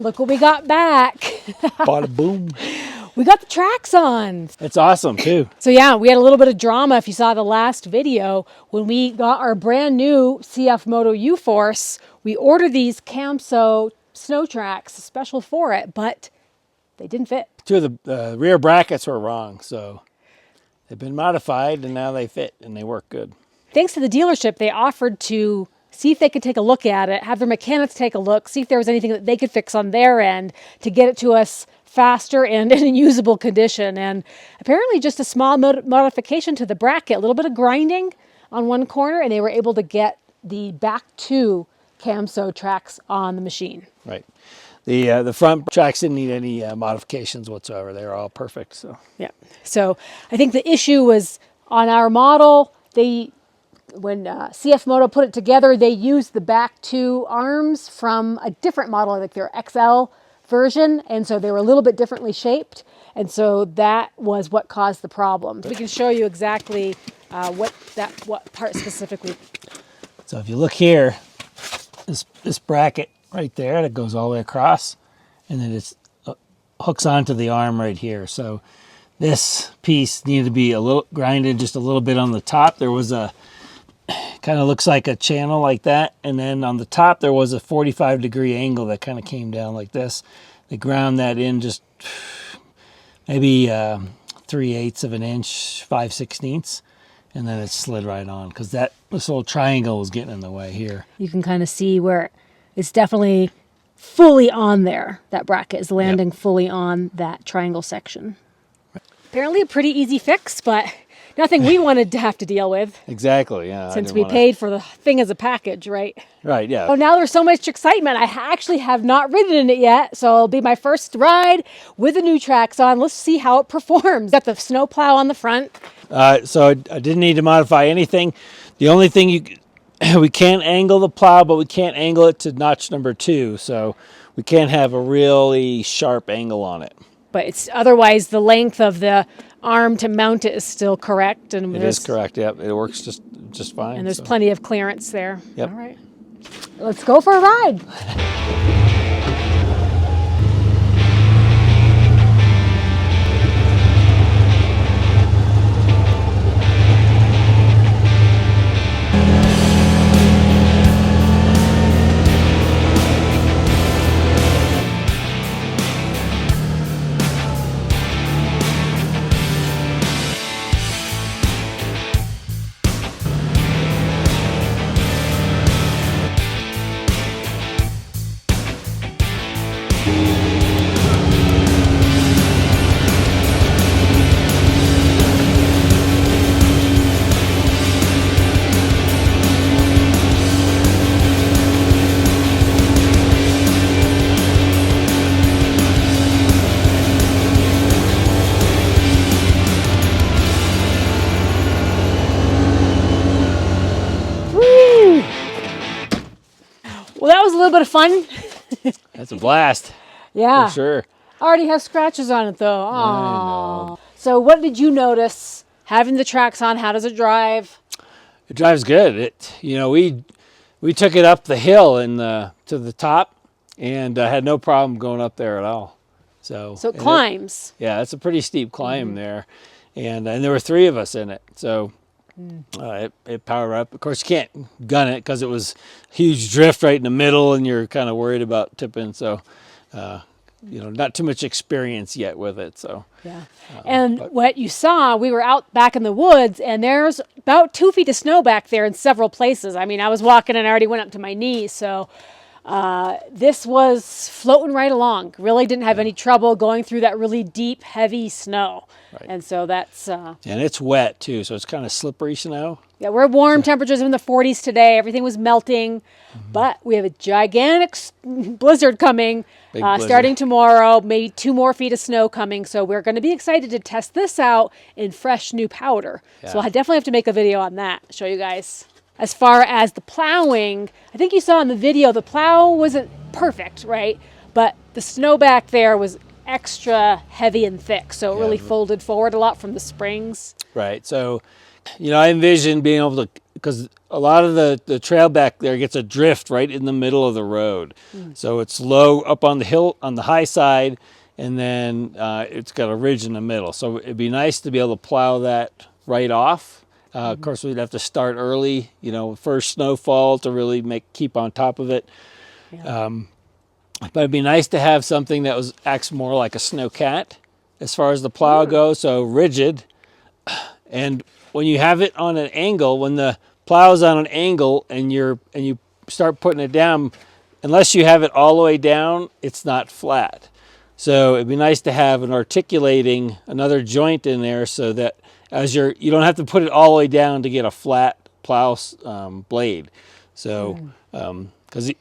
look what we got back. Bada boom. We got the tracks on. It's awesome too. So yeah, we had a little bit of drama if you saw the last video. When we got our brand new CF Moto U Force, we ordered these camso snow tracks special for it, but they didn't fit. Two of the rear brackets were wrong, so they've been modified and now they fit and they work good. Thanks to the dealership, they offered to see if they could take a look at it, have their mechanics take a look, see if there was anything that they could fix on their end to get it to us faster and in a usable condition. And apparently just a small modification to the bracket, a little bit of grinding on one corner, and they were able to get the back two camso tracks on the machine. Right. The front tracks didn't need any modifications whatsoever. They were all perfect. So yeah. So I think the issue was on our model. When CF Moto put it together, they used the back two arms from a different model, like their XL version, and so they were a little bit differently shaped, and so that was what caused the problem. We can show you exactly what part specifically. So if you look here, this bracket right there that goes all the way across, and then it hooks onto the arm right here. So this piece needed to be a little grinded, just a little bit on the top. There was a kind of looks like a channel like that, and then on the top there was a 45-degree angle that kind of came down like this. They ground that in just maybe 3/8 of an inch, 5/16, and then it slid right on because this little triangle was getting in the way here. You can kind of see where it's definitely fully on there. That bracket is landing fully on that triangle section. Apparently a pretty easy fix, but nothing we wanted to have to deal with. Exactly, yeah. Since we paid for the thing as a package, right? Right, yeah. So now there's so much excitement. I actually have not ridden in it yet, so it'll be my first ride with the new tracks on. Let's see how it performs. Got the snow plow on the front. So I didn't need to modify anything. The only thing we can't angle the plow, but we can't angle it to notch number 2, so we can't have a really sharp angle on it. But it's otherwise the length of the arm to mount it is still correct. And it is correct, yep. It works just fine. And there's plenty of clearance there. Yep. All right. Let's go for a ride. Well, that was a little bit of fun. That's a blast. Yeah. For sure. I already have scratches on it, though. Aww. So what did you notice having the tracks on? How does it drive? It drives good. We took it up the hill and to the top, and had no problem going up there at all. So it climbs. Yeah, it's a pretty steep climb there, and there were 3 of us in it. So it powered up. Of course, you can't gun it because it was huge drift right in the middle, and you're kind of worried about tipping. So, not too much experience yet with it. So yeah. And what you saw, we were out back in the woods, and there's about 2 feet of snow back there in several places. I mean, I was walking and I already went up to my knees. So this was floating right along. Really didn't have any trouble going through that really deep, heavy snow. Right. And so that's... and it's wet, too, so it's kind of slippery snow. Yeah, we're warm temperatures in the 40s today. Everything was melting, but we have a gigantic blizzard coming, starting tomorrow, maybe 2 more feet of snow coming. So we're going to be excited to test this out in fresh new powder. Yeah. So I definitely have to make a video on that, show you guys. As far as the plowing, I think you saw in the video, the plow wasn't perfect, right? But the snow back there was extra heavy and thick, so it really folded forward a lot from the springs. Right, so I envision being able to, because a lot of the trail back there gets a drift right in the middle of the road. So it's low up on the hill, on the high side, and then it's got a ridge in the middle. So it'd be nice to be able to plow that right off. Of course, we'd have to start early, first snowfall to really keep on top of it. Yeah. But it'd be nice to have something that acts more like a snowcat as far as the plow goes, so rigid. And when you have it on an angle, when the plow's on an angle and you start putting it down, unless you have it all the way down, it's not flat. So it'd be nice to have another joint in there, so that you don't have to put it all the way down to get a flat plow blade. So because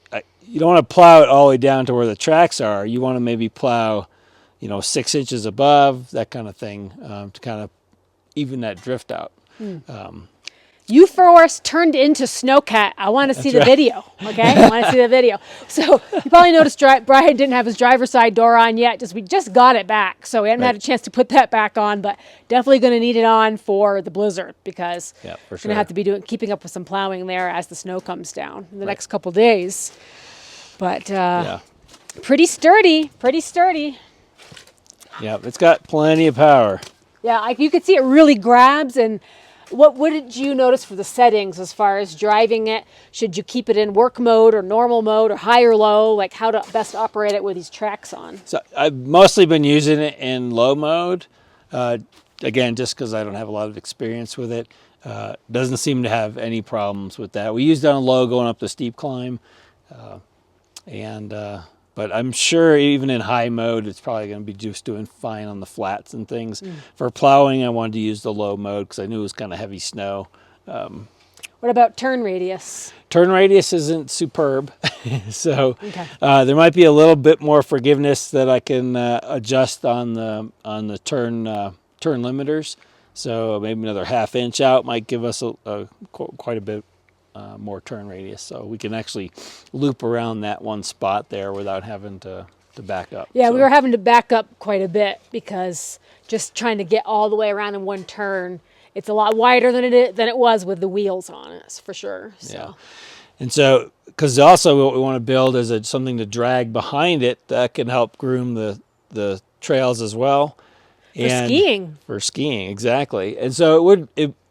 you don't want to plow it all the way down to where the tracks are. You want to maybe plow 6 inches above, that kind of thing, to kind of even that drift out. U Force turned into Snowcat. I want to see the video. Okay, I want to see the video. So you probably noticed Brian didn't have his driver's side door on yet. We just got it back, so we hadn't had a chance to put that back on. But definitely going to need it on for the blizzard, because for sure. we're going to have to be keeping up with some plowing there as the snow comes down in the next couple days. But pretty sturdy, pretty sturdy. Yeah, it's got plenty of power. Yeah, you can see it really grabs. And what did you notice for the settings as far as driving it? Should you keep it in work mode or normal mode or high or low? Like how to best operate it with these tracks on? So I've mostly been using it in low mode. Again, just because I don't have a lot of experience with it. Doesn't seem to have any problems with that. We used it on low going up the steep climb. But I'm sure even in high mode, it's probably going to be just doing fine on the flats and things. For plowing, I wanted to use the low mode because I knew it was kind of heavy snow. What about turn radius? Turn radius isn't superb, so there might be a little bit more forgiveness that I can adjust on the turn limiters. So maybe another ½ inch out might give us quite a bit more turn radius, so we can actually loop around that one spot there without having to back up. Yeah, we were having to back up quite a bit because just trying to get all the way around in one turn, it's a lot wider than it was with the wheels on it, for sure. So. Yeah, and so because also what we want to build is something to drag behind it that can help groom the trails as well. For skiing, exactly. And so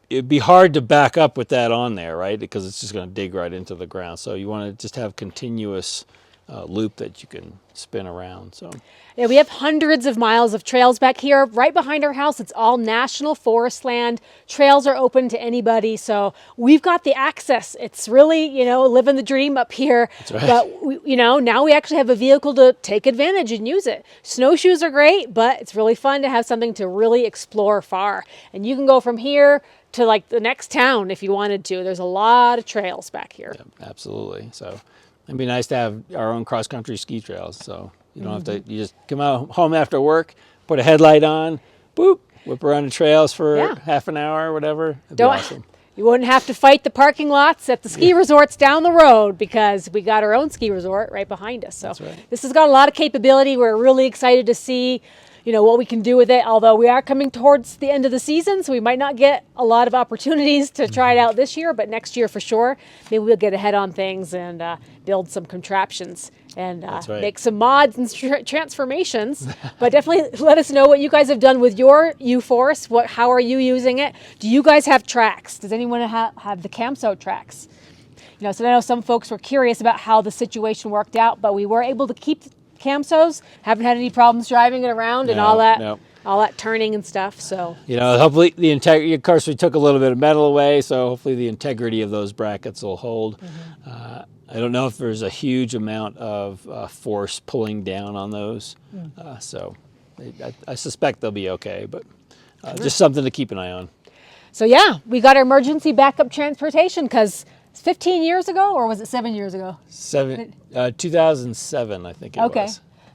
it'd be hard to back up with that on there, right? Because it's just going to dig right into the ground. So you want to just have continuous loop that you can spin around. So yeah, we have hundreds of miles of trails back here. Right behind our house, it's all national forest land. Trails are open to anybody. So we've got the access. It's really, living the dream up here. That's right. But, now we actually have a vehicle to take advantage and use it. Snowshoes are great, but it's really fun to have something to really explore far. And you can go from here to like the next town if you wanted to. There's a lot of trails back here. Yeah, absolutely. So it'd be nice to have our own cross-country ski trails. So you don't have to, you just come out home after work, put a headlight on, boop, whip around the trails for half an hour or whatever. It'd be awesome. You wouldn't have to fight the parking lots at the ski resorts down the road because we got our own ski resort right behind us. So this has got a lot of capability. We're really excited to see what we can do with it, although we are coming towards the end of the season, so we might not get a lot of opportunities to try it out this year, but next year for sure, maybe we'll get ahead on things and build some contraptions and make some mods and transformations. But definitely let us know what you guys have done with your U Force. How are you using it? Do you guys have tracks? Does anyone have the camso tracks? So I know some folks were curious about how the situation worked out, but we were able to keep camsos. Haven't had any problems driving it around and all that turning and stuff. So hopefully the integrity. Of course, we took a little bit of metal away, so hopefully the integrity of those brackets will hold. I don't know if there's a huge amount of force pulling down on those, so I suspect they'll be okay. But just something to keep an eye on. So yeah, we got our emergency backup transportation because 15 years ago, or was it 7 years ago? 2007, I think it was. Okay,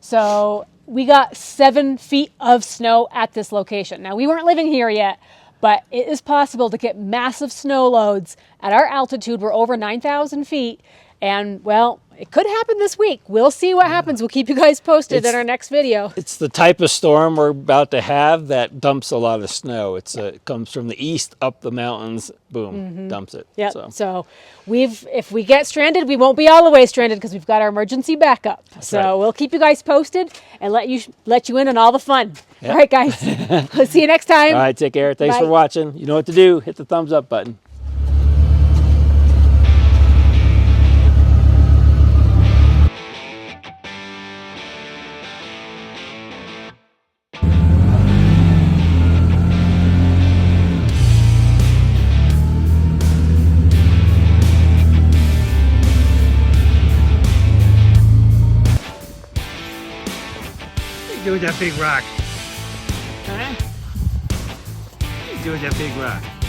so we got 7 feet of snow at this location. Now, we weren't living here yet, but it is possible to get massive snow loads at our altitude. We're over 9,000 feet, and, well, it could happen this week. We'll see what happens. We'll keep you guys posted in our next video. It's the type of storm we're about to have that dumps a lot of snow. It comes from the east up the mountains, boom, dumps it. Yeah. So if we get stranded, we won't be all the way stranded because we've got our emergency backup. So we'll keep you guys posted and let you in on all the fun. Yep. All right, guys. We'll see you next time. All right, take care. Thanks Bye. for watching. You know what to do. Hit the thumbs up button. Do with that big rock? Huh? What do you do with that big rock?